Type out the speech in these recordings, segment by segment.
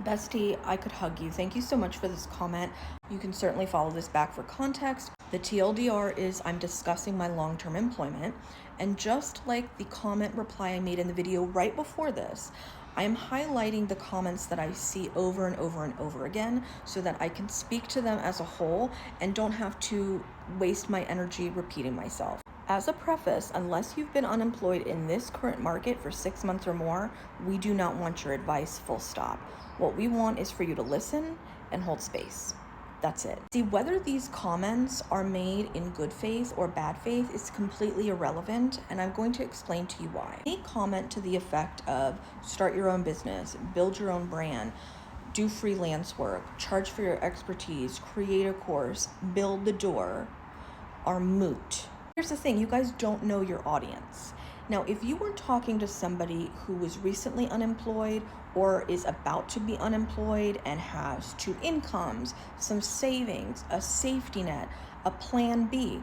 Bestie, I could hug you. Thank you so much for this comment. You can certainly follow this back for context. The TLDR is I'm discussing my long-term employment, and just like the comment reply I made in the video right before this, I am highlighting the comments that I see over and over and over again so that I can speak to them as a whole and don't have to waste my energy repeating myself. As a preface, unless you've been unemployed in this current market for 6 months or more, we do not want your advice, full stop. What we want is for you to listen and hold space. That's it. See, whether these comments are made in good faith or bad faith is completely irrelevant, and I'm going to explain to you why. Any comment to the effect of start your own business, build your own brand, do freelance work, charge for your expertise, create a course, build the door, are moot. Here's the thing, you guys don't know your audience. Now, if you were talking to somebody who was recently unemployed or is about to be unemployed and has 2 incomes, some savings, a safety net, a plan B,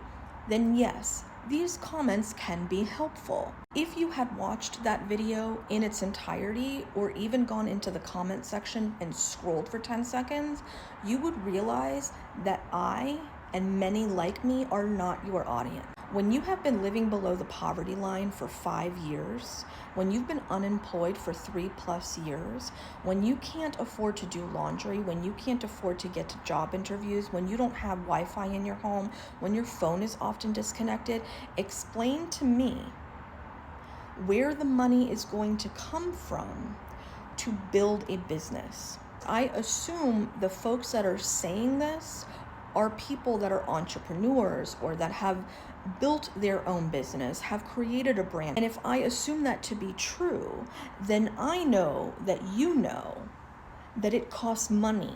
then yes, these comments can be helpful. If you had watched that video in its entirety or even gone into the comment section and scrolled for 10 seconds, you would realize that I and many like me are not your audience. When you have been living below the poverty line for 5 years, when you've been unemployed for 3+ years, when you can't afford to do laundry, when you can't afford to get to job interviews, when you don't have Wi-Fi in your home, when your phone is often disconnected, explain to me where the money is going to come from to build a business. I assume the folks that are saying this are people that are entrepreneurs or that have built their own business, have created a brand. And if I assume that to be true, then I know that you know that it costs money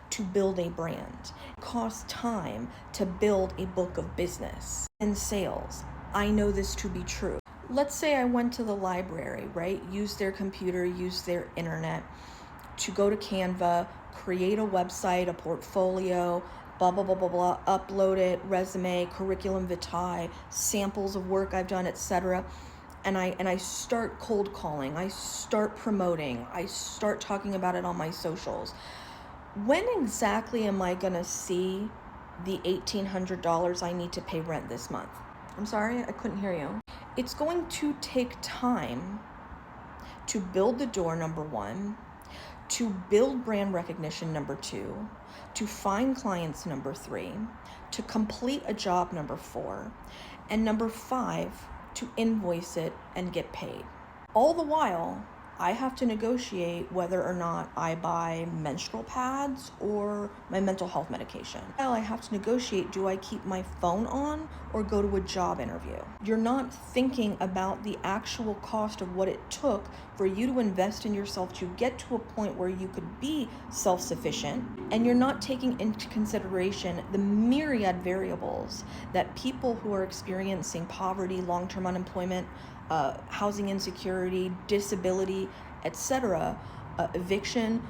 to build a brand. It costs time to build a book of business and sales. I know this to be true. Let's say I went to the library, right? Use their computer, use their internet to go to Canva, create a website, a portfolio, blah, blah, blah, blah, blah, upload it, resume, curriculum vitae, samples of work I've done, etc. And I start cold calling, I start promoting, I start talking about it on my socials. When exactly am I gonna see the $1,800 I need to pay rent this month? I'm sorry, I couldn't hear you. It's going to take time to build the door, number one, to build brand recognition, number 2, to find clients, number 3, to complete a job, number 4, and number 5, to invoice it and get paid. All the while, I have to negotiate whether or not I buy menstrual pads or my mental health medication. While I have to negotiate, do I keep my phone on or go to a job interview? You're not thinking about the actual cost of what it took for you to invest in yourself to get to a point where you could be self-sufficient, and you're not taking into consideration the myriad variables that people who are experiencing poverty, long-term unemployment, housing insecurity, disability, etc., eviction,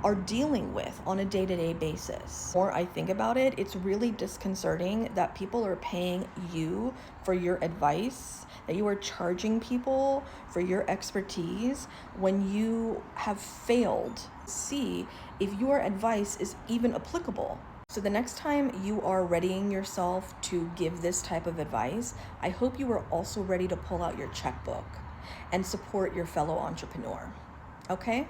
are dealing with on a day-to-day basis. The more I think about it, it's really disconcerting that people are paying you for your advice, that you are charging people for your expertise when you have failed to see if your advice is even applicable. So the next time you are readying yourself to give this type of advice, I hope you are also ready to pull out your checkbook and support your fellow entrepreneur. Okay?